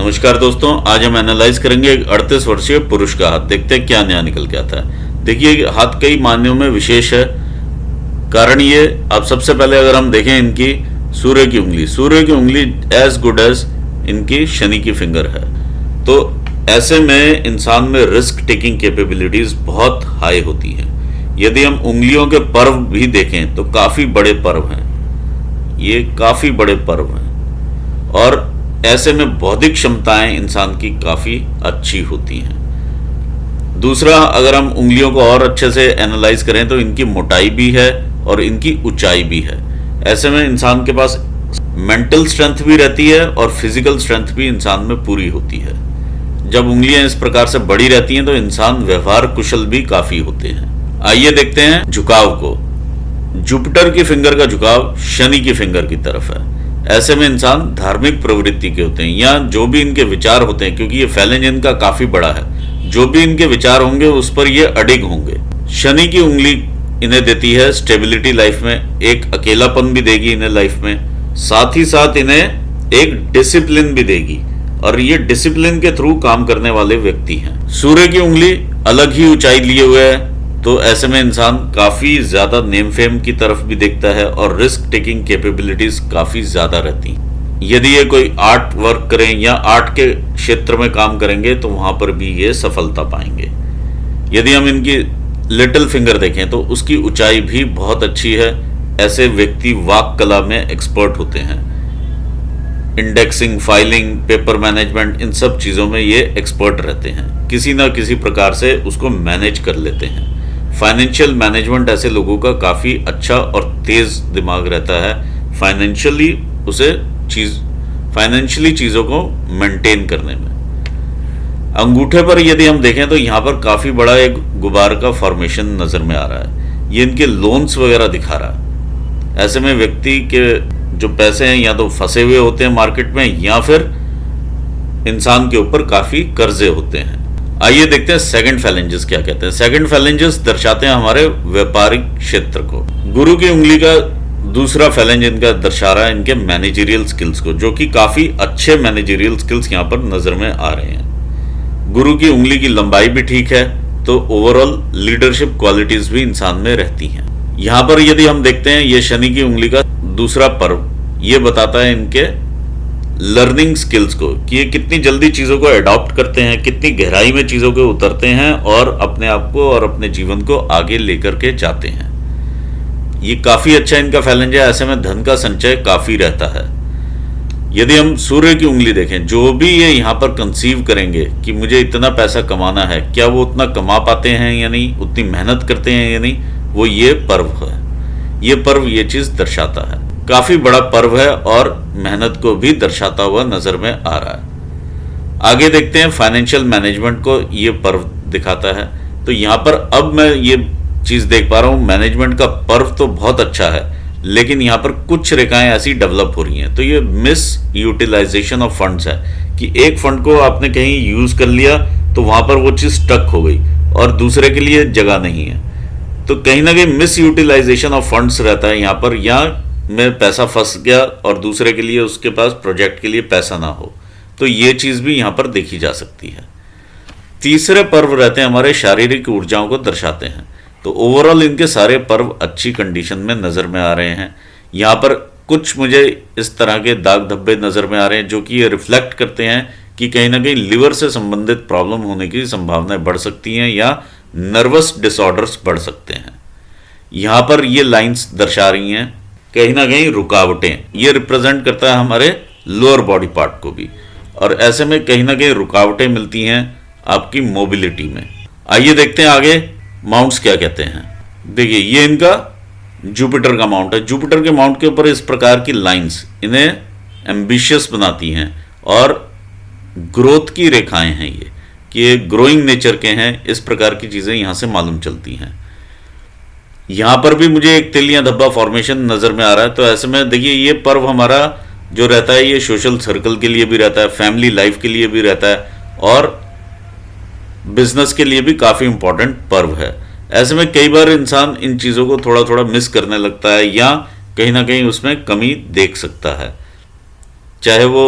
नमस्कार दोस्तों, आज हम एनालाइज करेंगे एक 38 वर्षीय पुरुष का हाथ। देखते हैं क्या नया निकल के आता है। देखिए, हाथ कई मायनों में विशेष है। कारण ये, आप सबसे पहले अगर हम देखें इनकी सूर्य की उंगली एज गुड एज इनकी शनि की फिंगर है। तो ऐसे में इंसान में रिस्क टेकिंग कैपेबिलिटीज बहुत हाई होती हैं। यदि हम उंगलियों के पर्व भी देखें तो काफी बड़े पर्व हैं, ये काफी बड़े पर्व हैं और ऐसे में बौद्धिक क्षमताएं इंसान की काफी अच्छी होती हैं। दूसरा, अगर हम उंगलियों को और अच्छे से एनालाइज करें तो इनकी मोटाई भी है और इनकी ऊंचाई भी है। ऐसे में इंसान के पास मेंटल स्ट्रेंथ भी रहती है और फिजिकल स्ट्रेंथ भी इंसान में पूरी होती है। जब उंगलियां इस प्रकार से बड़ी रहती हैं तो इंसान व्यवहार कुशल भी काफी होते हैं। आइए देखते हैं झुकाव को। जुपिटर की फिंगर का झुकाव शनि की फिंगर की तरफ है। ऐसे में इंसान धार्मिक प्रवृत्ति के होते हैं, या जो भी इनके विचार होते हैं, क्योंकि ये फैलेंज इनका काफी बड़ा है, जो भी इनके विचार होंगे उस पर ये अडिग होंगे। शनि की उंगली इन्हें देती है स्टेबिलिटी लाइफ में, एक अकेलापन भी देगी इन्हें लाइफ में, साथ ही साथ इन्हें एक डिसिप्लिन भी देगी और ये डिसिप्लिन के थ्रू काम करने वाले व्यक्ति हैं। सूर्य की उंगली अलग ही ऊंचाई लिए हुए है, तो ऐसे में इंसान काफी ज्यादा नेम फेम की तरफ भी देखता है और रिस्क टेकिंग कैपेबिलिटीज काफी ज्यादा रहती हैं। यदि ये कोई आर्ट वर्क करें या आर्ट के क्षेत्र में काम करेंगे तो वहां पर भी ये सफलता पाएंगे। यदि हम इनकी लिटिल फिंगर देखें तो उसकी ऊंचाई भी बहुत अच्छी है। ऐसे व्यक्ति वाक कला में एक्सपर्ट होते हैं। इंडेक्सिंग, फाइलिंग, पेपर मैनेजमेंट, इन सब चीजों में ये एक्सपर्ट रहते हैं। किसी ना किसी प्रकार से उसको मैनेज कर लेते हैं। फाइनेंशियल मैनेजमेंट ऐसे लोगों का काफी अच्छा और तेज दिमाग रहता है। फाइनेंशियली चीजों को मेंटेन करने में। अंगूठे पर यदि हम देखें तो यहाँ पर काफी बड़ा एक गुबार का फॉर्मेशन नजर में आ रहा है। ये इनके लोन्स वगैरह दिखा रहा है। ऐसे में व्यक्ति के जो पैसे हैं या तो फंसे हुए होते हैं मार्केट में, या फिर इंसान के ऊपर काफी कर्जे होते हैं। आइए देखते हैं सेकंड फैलेंजेस क्या कहते हैं। सेकंड फैलेंजेस दर्शाते हैं हमारे व्यापारिक क्षेत्र को। गुरु की उंगली का दूसरा फैलेंज इनका दर्शा रहा है इनके मैनेजरियल स्किल्स को, जो कि काफी अच्छे मैनेजरियल स्किल्स यहाँ पर नजर में आ रहे हैं। गुरु की उंगली की लंबाई भी ठीक है, तो ओवरऑल लीडरशिप क्वालिटीज भी इंसान में रहती हैं। यहाँ पर यदि हम देखते हैं ये शनि की उंगली का दूसरा पर्व, ये बताता है इनके लर्निंग स्किल्स को, कि ये कितनी जल्दी चीजों को अडॉप्ट करते हैं, कितनी गहराई में चीजों को उतरते हैं और अपने आप को और अपने जीवन को आगे लेकर के जाते हैं। ये काफी अच्छा इनका फैलेंज है। ऐसे में धन का संचय काफी रहता है। यदि हम सूर्य की उंगली देखें, जो भी ये यहाँ पर कंसीव करेंगे कि मुझे इतना पैसा कमाना है, क्या वो उतना कमा पाते हैं या नहीं, उतनी मेहनत करते हैं या नहीं, वो ये पर्व है। ये पर्व ये चीज दर्शाता है। काफी बड़ा पर्व है और मेहनत को भी दर्शाता हुआ नजर में आ रहा है। आगे देखते हैं फाइनेंशियल मैनेजमेंट को ये पर्व दिखाता है। तो यहाँ पर अब मैं ये चीज देख पा रहा हूँ, मैनेजमेंट का पर्व तो बहुत अच्छा है, लेकिन यहाँ पर कुछ रेखाएं ऐसी डेवलप हो रही हैं। तो ये मिस यूटिलाइजेशन ऑफ फंड्स है, कि एक फंड को आपने कहीं यूज कर लिया तो वहां पर वो चीज स्टक हो गई और दूसरे के लिए जगह नहीं है। तो कहीं ना कहीं मिस यूटिलाइजेशन ऑफ फंड्स रहता है यहाँ पर, या में पैसा फंस गया और दूसरे के लिए उसके पास प्रोजेक्ट के लिए पैसा ना हो, तो ये चीज भी यहां पर देखी जा सकती है। तीसरे पर्व रहते हैं हमारे शारीरिक ऊर्जाओं को दर्शाते हैं। तो ओवरऑल इनके सारे पर्व अच्छी कंडीशन में नजर में आ रहे हैं। यहाँ पर कुछ मुझे इस तरह के दाग धब्बे नजर में आ रहे हैं, जो कि ये रिफ्लेक्ट करते हैं कि कहीं ना कहीं लिवर से संबंधित प्रॉब्लम होने की संभावनाएं बढ़ सकती हैं या नर्वस डिसऑर्डर्स बढ़ सकते हैं। यहाँ पर ये लाइंस दर्शा रही हैं कहीं ना कहीं रुकावटें। ये रिप्रेजेंट करता है हमारे लोअर बॉडी पार्ट को भी, और ऐसे में कहीं ना कहीं रुकावटें मिलती हैं आपकी मोबिलिटी में। आइए देखते हैं आगे माउंट्स क्या कहते हैं। देखिए, ये इनका जुपिटर का माउंट है। जुपिटर के माउंट के ऊपर इस प्रकार की लाइंस इन्हें एम्बिशियस बनाती हैं और ग्रोथ की रेखाएं हैं ये, कि ये ग्रोइंग नेचर के हैं। इस प्रकार की चीजें यहां से मालूम चलती हैं। यहां पर भी मुझे एक तिल या धब्बा फॉर्मेशन नजर में आ रहा है। तो ऐसे में देखिए, ये पर्व हमारा जो रहता है ये सोशल सर्कल के लिए भी रहता है, फैमिली लाइफ के लिए भी रहता है और बिजनेस के लिए भी काफी इंपॉर्टेंट पर्व है। ऐसे में कई बार इंसान इन चीजों को थोड़ा थोड़ा मिस करने लगता है या कहीं ना कहीं उसमें कमी देख सकता है, चाहे वो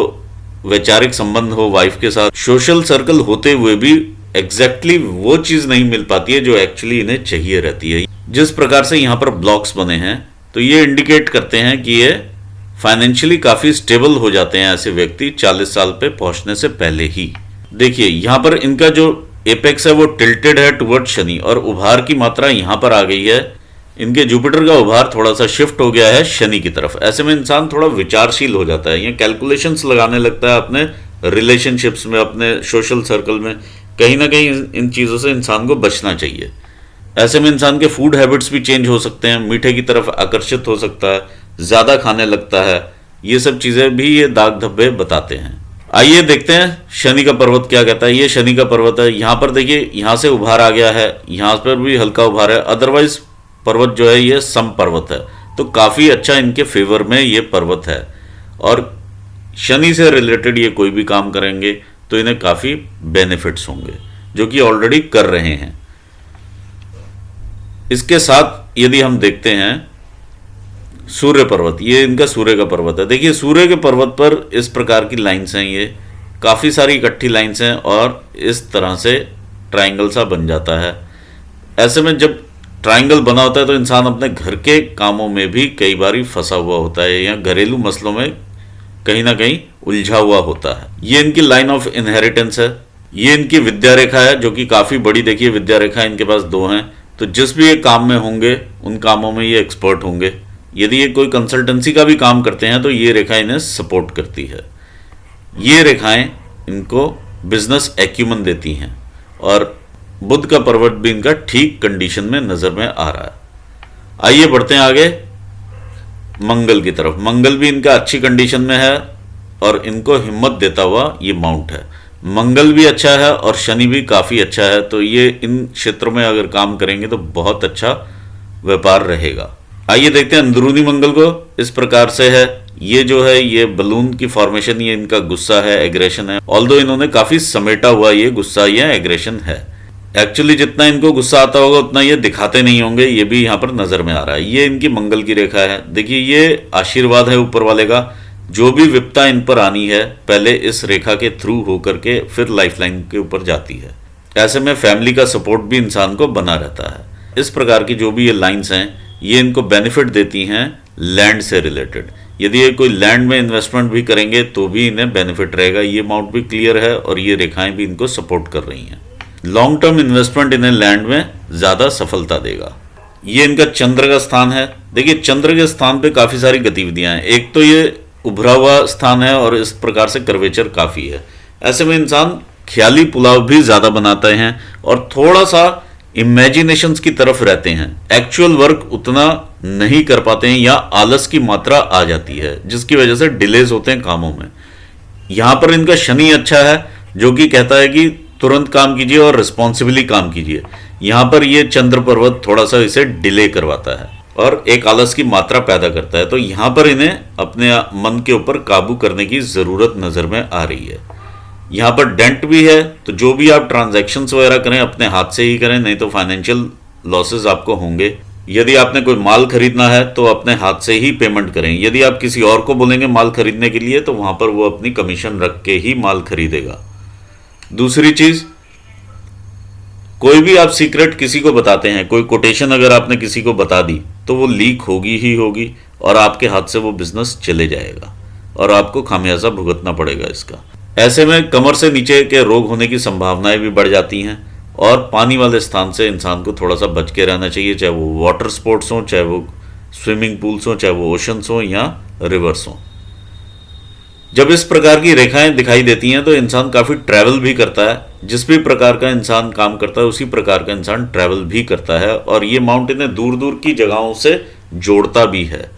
वैचारिक संबंध हो वाइफ के साथ, सोशल सर्कल होते हुए भी एग्जैक्टली वो चीज नहीं मिल पाती है जो एक्चुअली इन्हें चाहिए रहती है। जिस प्रकार से यहाँ पर ब्लॉक्स बने हैं तो ये इंडिकेट करते हैं कि ये फाइनेंशियली काफी स्टेबल हो जाते हैं ऐसे व्यक्ति 40 साल पे पहुंचने से पहले ही। देखिए यहाँ पर इनका जो एपेक्स है वो टिल्टेड है टुवर्ड शनि, और उभार की मात्रा यहाँ पर आ गई है। इनके जुपिटर का उभार थोड़ा सा शिफ्ट हो गया है शनि की तरफ। ऐसे में इंसान थोड़ा विचारशील हो जाता है, ये कैलकुलेशंस लगाने लगता है अपने रिलेशनशिप्स में, अपने सोशल सर्कल में। कहीं ना कहीं इन चीज़ों से इंसान को बचना चाहिए। ऐसे में इंसान के फूड हैबिट्स भी चेंज हो सकते हैं, मीठे की तरफ आकर्षित हो सकता है, ज़्यादा खाने लगता है। ये सब चीज़ें भी ये दाग धब्बे बताते हैं। आइए देखते हैं शनि का पर्वत क्या कहता है। ये शनि का पर्वत है। यहाँ पर देखिए, यहाँ से उभार आ गया है, यहाँ पर भी हल्का उभार है। अदरवाइज पर्वत जो है ये सम पर्वत है, तो काफ़ी अच्छा इनके फेवर में ये पर्वत है। और शनि से रिलेटेड ये कोई भी काम करेंगे तो इन्हें काफ़ी बेनिफिट्स होंगे, जो कि ऑलरेडी कर रहे हैं। इसके साथ यदि हम देखते हैं सूर्य पर्वत, ये इनका सूर्य का पर्वत है। देखिए सूर्य के पर्वत पर इस प्रकार की लाइंस हैं, ये काफ़ी सारी इकट्ठी लाइंस हैं और इस तरह से ट्रायंगल सा बन जाता है। ऐसे में जब ट्रायंगल बना होता है तो इंसान अपने घर के कामों में भी कई बार फंसा हुआ होता है या घरेलू मसलों में कहीं ना कहीं उलझा हुआ होता है। ये इनकी लाइन ऑफ इनहेरिटेंस है। ये इनकी विद्या रेखा है जो कि काफ़ी बड़ी। देखिए विद्या रेखा इनके पास 2 हैं, तो जिस भी एक काम में होंगे उन कामों में ये एक्सपर्ट होंगे। यदि ये कोई कंसल्टेंसी का भी काम करते हैं तो ये रेखा इन्हें सपोर्ट करती है। ये रेखाएं इनको बिजनेस एक्यूमन देती हैं। और बुध का पर्वत भी इनका ठीक कंडीशन में नजर में आ रहा है। आइए बढ़ते हैं आगे मंगल की तरफ। मंगल भी इनका अच्छी कंडीशन में है और इनको हिम्मत देता हुआ ये माउंट है। मंगल भी अच्छा है और शनि भी काफ़ी अच्छा है, तो ये इन क्षेत्रों में अगर काम करेंगे तो बहुत अच्छा व्यापार रहेगा। आइए देखते हैं अंदरूनी मंगल को। इस प्रकार से है, ये जो है ये बलून की फॉर्मेशन, ये इनका गुस्सा है, एग्रेशन है। ऑल्दो इन्होंने काफ़ी समेटा हुआ ये गुस्सा या एग्रेशन है। एक्चुअली जितना इनको गुस्सा आता होगा उतना ये दिखाते नहीं होंगे, ये भी यहाँ पर नजर में आ रहा है। ये इनकी मंगल की रेखा है। देखिए ये आशीर्वाद है ऊपर वाले का। जो भी विपदा इन पर आनी है पहले इस रेखा के थ्रू होकर के फिर लाइफलाइन के ऊपर जाती है। ऐसे में फैमिली का सपोर्ट भी इंसान को बना रहता है। इस प्रकार की जो भी ये लाइंस हैं ये इनको बेनिफिट देती हैं लैंड से रिलेटेड। यदि ये कोई लैंड में इन्वेस्टमेंट भी करेंगे तो भी इन्हें बेनिफिट रहेगा। ये माउंट भी क्लियर है और ये रेखाएं भी इनको सपोर्ट कर रही हैं। लॉन्ग टर्म इन्वेस्टमेंट इन्हें लैंड में ज़्यादा सफलता देगा। ये इनका चंद्र का स्थान है। देखिए चंद्र के स्थान पे काफ़ी सारी गतिविधियां हैं। एक तो ये उभरा हुआ स्थान है और इस प्रकार से कर्वेचर काफ़ी है। ऐसे में इंसान ख्याली पुलाव भी ज़्यादा बनाते हैं और थोड़ा सा इमेजिनेशंस की तरफ रहते हैं। एक्चुअल वर्क उतना नहीं कर पाते हैं या आलस की मात्रा आ जाती है जिसकी वजह से डिलेज होते हैं कामों में। यहाँ पर इनका शनि अच्छा है जो कि कहता है कि तुरंत काम कीजिए और रिस्पॉन्सिबली काम कीजिए। यहाँ पर ये चंद्र पर्वत थोड़ा सा इसे डिले करवाता है और एक आलस की मात्रा पैदा करता है। तो यहाँ पर इन्हें अपने मन के ऊपर काबू करने की ज़रूरत नज़र में आ रही है। यहाँ पर डेंट भी है, तो जो भी आप ट्रांजैक्शंस वगैरह करें अपने हाथ से ही करें, नहीं तो फाइनेंशियल लॉसेस आपको होंगे। यदि आपने कोई माल खरीदना है तो अपने हाथ से ही पेमेंट करें। यदि आप किसी और को बोलेंगे माल खरीदने के लिए तो वहाँ पर वो अपनी कमीशन रख के ही माल खरीदेगा। दूसरी चीज़, कोई भी आप सीक्रेट किसी को बताते हैं, कोई कोटेशन अगर आपने किसी को बता दी तो वो लीक होगी ही होगी और आपके हाथ से वो बिजनेस चले जाएगा और आपको खामियाजा भुगतना पड़ेगा इसका। ऐसे में कमर से नीचे के रोग होने की संभावनाएं भी बढ़ जाती हैं और पानी वाले स्थान से इंसान को थोड़ा सा बच के रहना चाहिए, चाहे वो वाटर स्पोर्ट्स हों, चाहे वो स्विमिंग पूल्स हों, चाहे वो ओशंस हों या रिवर्स हों। जब इस प्रकार की रेखाएं दिखाई देती हैं तो इंसान काफ़ी ट्रैवल भी करता है। जिस भी प्रकार का इंसान काम करता है उसी प्रकार का इंसान ट्रैवल भी करता है और ये माउंटेन इन्हें दूर दूर की जगहों से जोड़ता भी है।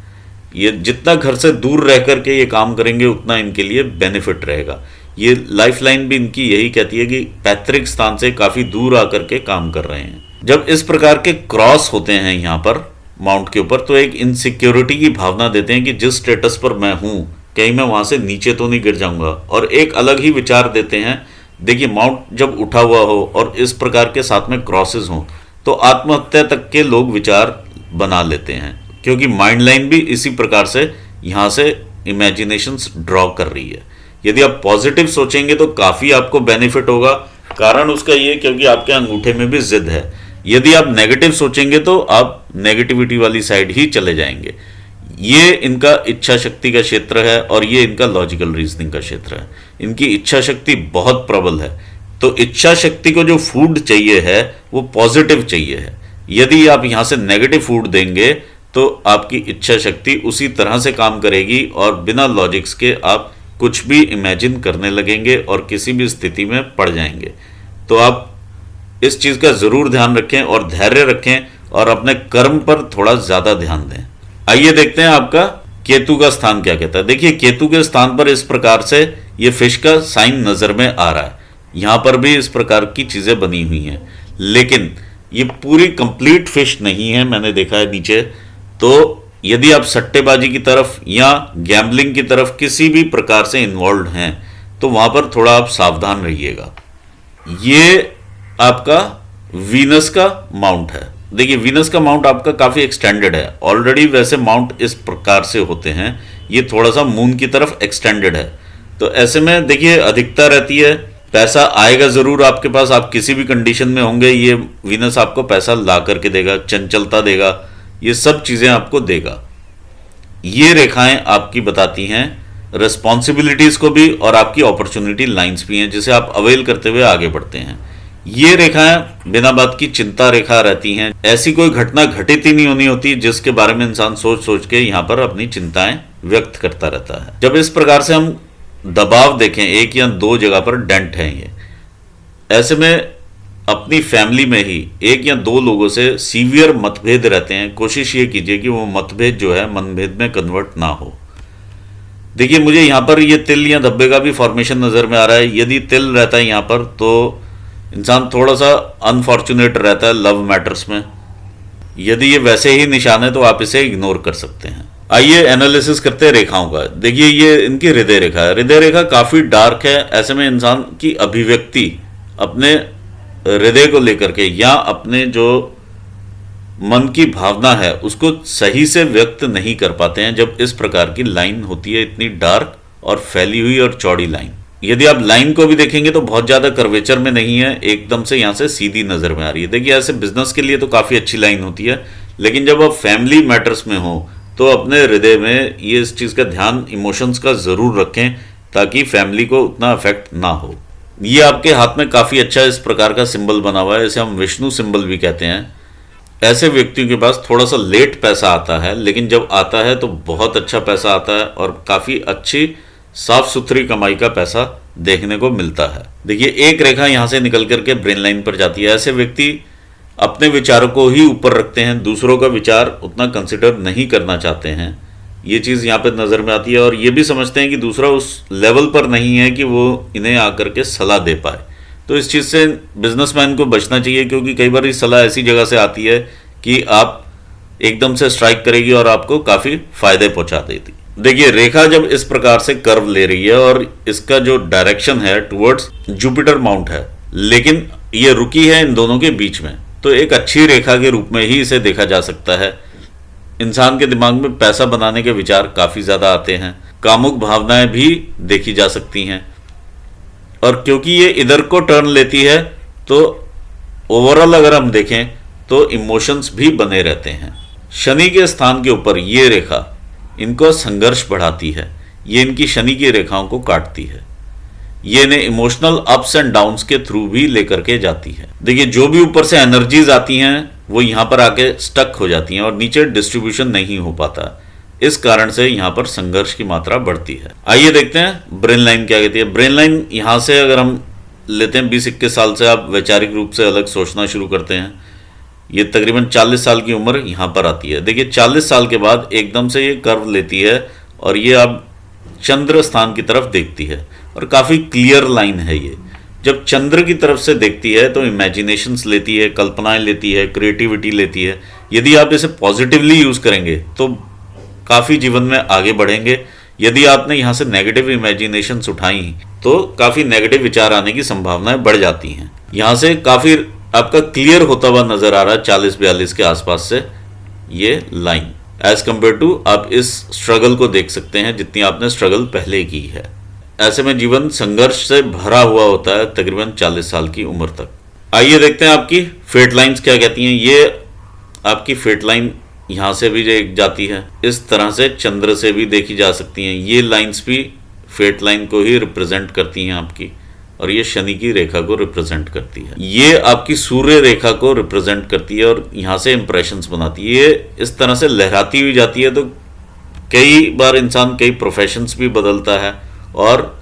ये जितना घर से दूर रह करके ये काम करेंगे उतना इनके लिए बेनिफिट रहेगा। ये लाइफ लाइन भी इनकी यही कहती है कि पैतृक स्थान से काफ़ी दूर आकर के काम कर रहे हैं। जब इस प्रकार के क्रॉस होते हैं यहाँ पर माउंट के ऊपर तो एक इनसिक्योरिटी की भावना देते हैं कि जिस स्टेटस पर मैं हूँ कहीं मैं वहाँ से नीचे तो नहीं गिर जाऊँगा, और एक अलग ही विचार देते हैं। देखिए माउंट जब उठा हुआ हो और इस प्रकार के साथ में क्रॉसेस हों तो आत्महत्या तक के लोग विचार बना लेते हैं, क्योंकि माइंड लाइन भी इसी प्रकार से यहाँ से इमेजिनेशंस ड्रॉ कर रही है। यदि आप पॉजिटिव सोचेंगे तो काफी आपको बेनिफिट होगा। कारण उसका ये क्योंकि आपके अंगूठे में भी जिद है। यदि आप नेगेटिव सोचेंगे तो आप नेगेटिविटी वाली साइड ही चले जाएंगे। ये इनका इच्छा शक्ति का क्षेत्र है और ये इनका लॉजिकल रीजनिंग का क्षेत्र है। इनकी इच्छा शक्ति बहुत प्रबल है। तो इच्छा शक्ति को जो फूड चाहिए है वो पॉजिटिव चाहिए है। यदि आप यहां से नेगेटिव फूड देंगे तो आपकी इच्छा शक्ति उसी तरह से काम करेगी और बिना लॉजिक्स के आप कुछ भी इमेजिन करने लगेंगे और किसी भी स्थिति में पड़ जाएंगे। तो आप इस चीज का जरूर ध्यान रखें और धैर्य रखें और अपने कर्म पर थोड़ा ज्यादा ध्यान दें। आइए देखते हैं आपका केतु का स्थान क्या कहता है। देखिए केतु के स्थान पर इस प्रकार से ये फिश का साइन नजर में आ रहा है। यहां पर भी इस प्रकार की चीजें बनी हुई हैं, लेकिन ये पूरी कंप्लीट फिश नहीं है। मैंने देखा है नीचे। तो यदि आप सट्टेबाजी की तरफ या गैम्बलिंग की तरफ किसी भी प्रकार से इन्वॉल्व हैं तो वहां पर थोड़ा आप सावधान रहिएगा। ये आपका वीनस का माउंट है। देखिए वीनस का माउंट आपका काफी एक्सटेंडेड है। ऑलरेडी वैसे माउंट इस प्रकार से होते हैं, ये थोड़ा सा मून की तरफ एक्सटेंडेड है। तो ऐसे में देखिए अधिकता रहती है, पैसा आएगा जरूर आपके पास। आप किसी भी कंडीशन में होंगे ये वीनस आपको पैसा ला करके देगा, चंचलता देगा, ये सब चीजें आपको देगा। ये रेखाएं आपकी बताती हैं रिस्पॉन्सिबिलिटीज को भी और आपकी अपॉर्चुनिटी लाइंस भी हैं जिसे आप अवेल करते हुए आगे बढ़ते हैं। ये रेखाएं बिना बात की चिंता रेखा रहती हैं। ऐसी कोई घटना घटित ही नहीं होनी होती जिसके बारे में इंसान सोच सोच के यहां पर अपनी चिंताएं व्यक्त करता रहता है। जब इस प्रकार से हम दबाव देखें, एक या दो जगह पर डेंट है ये, ऐसे में अपनी फैमिली में ही एक या दो लोगों से सीवियर मतभेद रहते हैं। कोशिश ये कीजिए कि वो मतभेद जो है मनभेद में कन्वर्ट ना हो। देखिए मुझे यहां पर ये तिल या धब्बे का भी फॉर्मेशन नजर में आ रहा है। यदि तिल रहता है यहां पर तो इंसान थोड़ा सा अनफॉर्चुनेट रहता है लव मैटर्स में। यदि ये वैसे ही निशान है तो आप इसे इग्नोर कर सकते हैं। आइए एनालिसिस करते हैं रेखाओं का। देखिए ये इनकी हृदय रेखा है। हृदय रेखा काफी डार्क है। ऐसे में इंसान की अभिव्यक्ति अपने हृदय को लेकर के या अपने जो मन की भावना है उसको सही से व्यक्त नहीं कर पाते हैं जब इस प्रकार की लाइन होती है, इतनी डार्क और फैली हुई और चौड़ी लाइन। यदि आप लाइन को भी देखेंगे तो बहुत ज्यादा कर्वेचर में नहीं है, एकदम से यहां से सीधी नजर में आ रही है। देखिए ऐसे बिजनेस के लिए तो काफी अच्छी लाइन होती है, लेकिन जब आप फैमिली मैटर्स में हो तो अपने हृदय में ये इस चीज का ध्यान, इमोशंस का जरूर रखें ताकि फैमिली को उतना अफेक्ट ना हो। ये आपके हाथ में काफी अच्छा इस प्रकार का सिंबल बना हुआ है, इसे हम विष्णु सिंबल भी कहते हैं। ऐसे व्यक्तियों के पास थोड़ा सा लेट पैसा आता है, लेकिन जब आता है तो बहुत अच्छा पैसा आता है और काफी अच्छी साफ सुथरी कमाई का पैसा देखने को मिलता है। देखिए एक रेखा यहां से निकल करके ब्रेन लाइन पर जाती है। ऐसे व्यक्ति अपने विचारों को ही ऊपर रखते हैं, दूसरों का विचार उतना कंसिडर नहीं करना चाहते हैं। ये चीज यहाँ पे नजर में आती है और ये भी समझते हैं कि दूसरा उस लेवल पर नहीं है कि वो इन्हें आकर के सलाह दे पाए। तो इस चीज से बिजनेसमैन को बचना चाहिए, क्योंकि कई बार इस सलाह ऐसी जगह से आती है कि आप एकदम से स्ट्राइक करेगी और आपको काफी फायदे पहुंचा देती। देखिए रेखा जब इस प्रकार से कर्व ले रही है और इसका जो डायरेक्शन है टुवर्ड्स जुपिटर माउंट है, लेकिन ये रुकी है इन दोनों के बीच में, तो एक अच्छी रेखा के रूप में ही इसे देखा जा सकता है। इंसान के दिमाग में पैसा बनाने के विचार काफी ज्यादा आते हैं, कामुक भावनाएं भी देखी जा सकती हैं, और क्योंकि ये इधर को टर्न लेती है तो ओवरऑल अगर हम देखें तो इमोशंस भी बने रहते हैं। शनि के स्थान के ऊपर ये रेखा इनको संघर्ष बढ़ाती है, ये इनकी शनि की रेखाओं को काटती है, ये इन्हें इमोशनल अप्स एंड डाउन्स के थ्रू भी लेकर के जाती है। देखिए जो भी ऊपर से एनर्जीज आती हैं वो यहां पर आके स्टक हो जाती हैं और नीचे डिस्ट्रीब्यूशन नहीं हो पाता। इस कारण से यहां पर संघर्ष की मात्रा बढ़ती है। आइए देखते हैं ब्रेन लाइन क्या कहती है। ब्रेन लाइन यहां से अगर हम लेते हैं 20-21 साल से आप वैचारिक रूप से अलग सोचना शुरू करते हैं। ये तकरीबन 40 साल की उम्र यहां पर आती है। देखिए 40 साल के बाद एकदम से ये कर्व लेती है और ये अब चंद्र स्थान की तरफ देखती है और काफी क्लियर लाइन है ये। जब चंद्र की तरफ से देखती है तो इमेजिनेशंस लेती है, कल्पनाएं लेती है, क्रिएटिविटी लेती है। यदि आप इसे पॉजिटिवली यूज करेंगे तो काफी जीवन में आगे बढ़ेंगे। यदि आपने यहां से नेगेटिव इमेजिनेशंस उठाई तो काफी नेगेटिव विचार आने की संभावनाएं बढ़ जाती हैं। यहां से काफी आपका क्लियर होता हुआ नजर आ रहा है 40-42 के आसपास से ये लाइन, एज कंपेयर टू आप इस स्ट्रगल को देख सकते हैं जितनी आपने स्ट्रगल पहले की है। ऐसे में जीवन संघर्ष से भरा हुआ होता है तकरीबन 40 साल की उम्र तक। आइए देखते हैं आपकी फेट लाइन्स क्या कहती हैं। ये आपकी फेट लाइन यहाँ से भी एक जाती है, इस तरह से चंद्र से भी देखी जा सकती हैं। ये लाइंस भी फेट लाइन को ही रिप्रेजेंट करती हैं आपकी, और ये शनि की रेखा को रिप्रेजेंट करती है। ये आपकी सूर्य रेखा को रिप्रेजेंट करती है और यहाँ से इंप्रेशंस बनाती है। ये इस तरह से लहराती हुई जाती है, तो कई बार इंसान कई प्रोफेशंस भी बदलता है और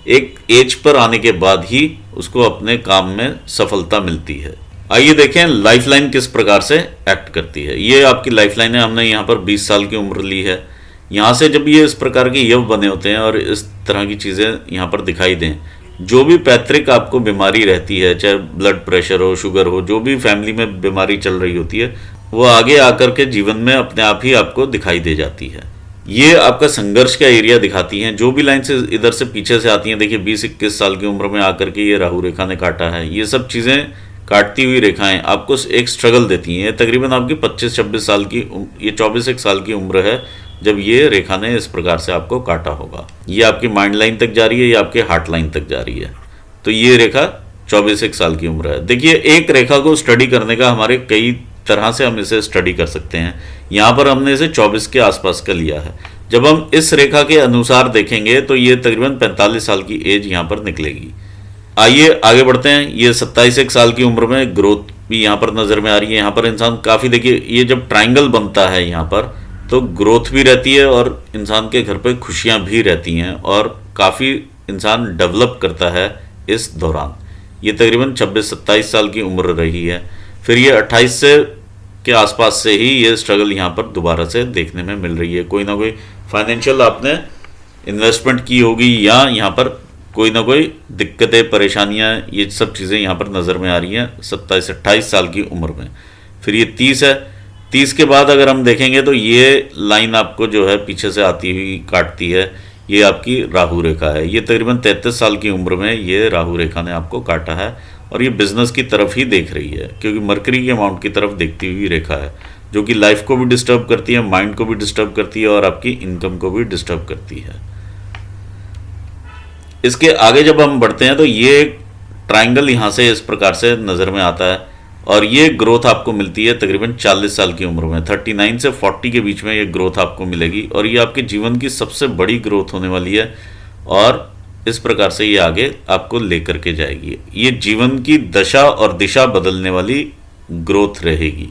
एक एज पर आने के बाद ही उसको अपने काम में सफलता मिलती है। आइए देखें लाइफलाइन किस प्रकार से एक्ट करती है। ये आपकी लाइफलाइन है, हमने यहाँ पर 20 साल की उम्र ली है। यहाँ से जब ये इस प्रकार के यव बने होते हैं और इस तरह की चीज़ें यहाँ पर दिखाई दें, जो भी पैतृक आपको बीमारी रहती है, चाहे ब्लड प्रेशर हो, शुगर हो, जो भी फैमिली में बीमारी चल रही होती है, वो आगे आकर के जीवन में अपने आप ही आपको दिखाई दे जाती है। ये आपका संघर्ष का एरिया दिखाती हैं। जो भी लाइन से इधर से पीछे से आती हैं, देखिए 20-21 साल की उम्र में आकर के ये राहु रेखा ने काटा है। ये सब चीज़ें काटती हुई रेखाएं आपको एक स्ट्रगल देती हैं। तकरीबन आपकी 25-26 साल की, ये 24 साल की उम्र है जब ये रेखा ने इस प्रकार से आपको काटा होगा। ये आपकी माइंड लाइन तक जा रही है, ये आपके हार्ट लाइन तक जा रही है। तो ये रेखा 24 साल की उम्र है। देखिए एक रेखा को स्टडी करने का हमारे कई तरह से हम इसे स्टडी कर सकते हैं। यहाँ पर हमने इसे 24 के आसपास का लिया है। जब हम इस रेखा के अनुसार देखेंगे तो ये तकरीबन 45 साल की एज यहाँ पर निकलेगी। आइए आगे बढ़ते हैं। ये 27 साल की उम्र में ग्रोथ भी यहाँ पर नज़र में आ रही है। यहाँ पर इंसान काफ़ी, देखिए ये जब ट्राइंगल बनता है यहाँ पर, तो ग्रोथ भी रहती है और इंसान के घर पे खुशियाँ भी रहती हैं और काफ़ी इंसान डेवलप करता है इस दौरान। ये तकरीबन 26-27 साल की उम्र रही है। फिर ये 28 से के आसपास से ही ये स्ट्रगल यहाँ पर दोबारा से देखने में मिल रही है। कोई ना कोई फाइनेंशियल आपने इन्वेस्टमेंट की होगी या यहाँ पर कोई ना कोई दिक्कतें, परेशानियाँ, ये सब चीज़ें यहाँ पर नज़र में आ रही हैं 27-28 साल की उम्र में। फिर ये 30 है। 30 के बाद अगर हम देखेंगे तो ये लाइन आपको जो है पीछे से आती हुई काटती है। ये आपकी राहु रेखा है। ये तकरीबन 33 साल की उम्र में ये राहु रेखा ने आपको काटा है और ये बिजनेस की तरफ ही देख रही है, क्योंकि मरकरी के अमाउंट की तरफ देखती हुई रेखा है, जो कि लाइफ को भी डिस्टर्ब करती है, माइंड को भी डिस्टर्ब करती है और आपकी इनकम को भी डिस्टर्ब करती है। इसके आगे जब हम बढ़ते हैं तो ये ट्राइंगल यहाँ से इस प्रकार से नज़र में आता है और ये ग्रोथ आपको मिलती है तकरीबन 40 साल की उम्र में। 39 से 40 के बीच में ये ग्रोथ आपको मिलेगी और ये आपके जीवन की सबसे बड़ी ग्रोथ होने वाली है और इस प्रकार से ये आगे आपको लेकर के जाएगी। ये जीवन की दशा और दिशा बदलने वाली ग्रोथ रहेगी।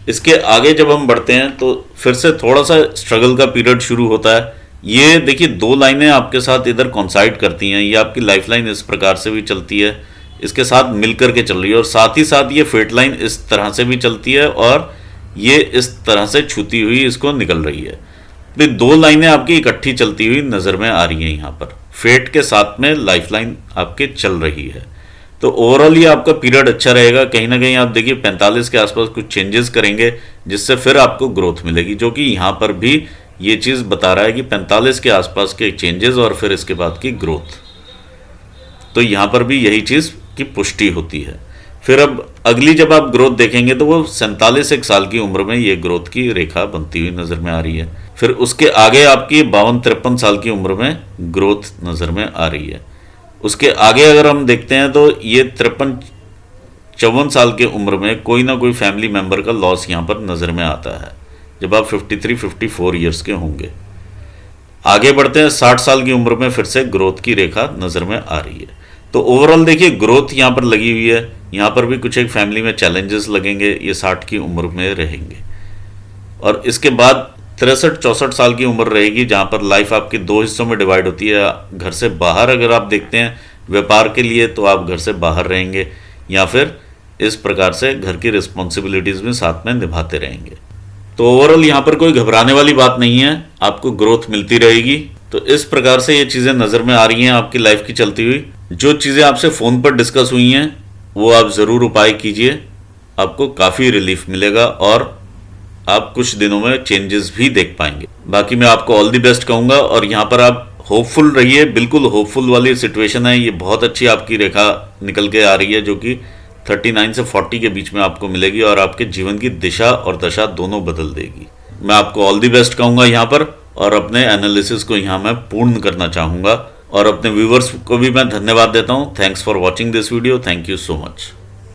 इसके आगे जब हम बढ़ते हैं तो फिर से थोड़ा सा स्ट्रगल का पीरियड शुरू होता है। ये देखिए 2 लाइनें आपके साथ इधर कॉन्साइड करती हैं। ये आपकी लाइफ लाइन इस प्रकार से भी चलती है, इसके साथ मिलकर के चल रही है और साथ ही साथ ये फेट लाइन इस तरह से भी चलती है और ये इस तरह से छूती हुई इसको निकल रही है। तो 2 लाइनें आपकी इकट्ठी चलती हुई नज़र में आ रही हैं। यहाँ पर फेट के साथ में लाइफ लाइन आपके चल रही है। तो ओवरऑल ये आपका पीरियड अच्छा रहेगा। कहीं ना कहीं आप देखिए 45 के आसपास कुछ चेंजेस करेंगे जिससे फिर आपको ग्रोथ मिलेगी, जो कि यहाँ पर भी ये चीज़ बता रहा है कि 45 के आसपास के चेंजेस और फिर इसके बाद की ग्रोथ। तो यहाँ पर भी यही चीज़ की पुष्टि होती है। फिर अब अगली जब आप ग्रोथ देखेंगे तो वो 47 साल की उम्र में ये ग्रोथ की रेखा बनती हुई नज़र में आ रही है। फिर उसके आगे आपकी 52-53 साल की उम्र में ग्रोथ नज़र में आ रही है। उसके आगे अगर हम देखते हैं तो ये 53-54 साल की उम्र में कोई ना कोई फैमिली मेम्बर का लॉस यहाँ पर नज़र में आता है, जब आप 53-54 ईयर्स के होंगे। आगे बढ़ते हैं 60 साल की उम्र में फिर से ग्रोथ की रेखा नज़र में आ रही है। तो ओवरऑल देखिए ग्रोथ यहाँ पर लगी हुई है। यहाँ पर भी कुछ एक फैमिली में चैलेंजेस लगेंगे, ये 60 की उम्र में रहेंगे। और इसके बाद 63-64 साल की उम्र रहेगी, जहाँ पर लाइफ आपकी 2 हिस्सों में डिवाइड होती है। घर से बाहर अगर आप देखते हैं व्यापार के लिए तो आप घर से बाहर रहेंगे, या फिर इस प्रकार से घर की रिस्पॉन्सिबिलिटीज़ में साथ में निभाते रहेंगे। तो ओवरऑल यहाँ पर कोई घबराने वाली बात नहीं है, आपको ग्रोथ मिलती रहेगी। तो इस प्रकार से ये चीज़ें नज़र में आ रही हैं आपकी लाइफ की चलती हुई। जो चीज़ें आपसे फ़ोन पर डिस्कस हुई हैं वो आप ज़रूर उपाय कीजिए, आपको काफ़ी रिलीफ मिलेगा और आप कुछ दिनों में चेंजेस भी देख पाएंगे। बाकी मैं आपको ऑल दी बेस्ट कहूँगा और यहाँ पर आप होपफुल रहिए, बिल्कुल होपफुल वाली सिचुएशन है। ये बहुत अच्छी आपकी रेखा निकल के आ रही है, जो कि 39 से 40 के बीच में आपको मिलेगी और आपके जीवन की दिशा और दशा दोनों बदल देगी। मैं आपको ऑल दी बेस्ट कहूँगा यहाँ पर और अपने एनालिसिस को यहाँ मैं पूर्ण करना चाहूँगा और अपने व्यूवर्स को भी मैं धन्यवाद देता हूं। Thanks for watching this video. Thank you so much.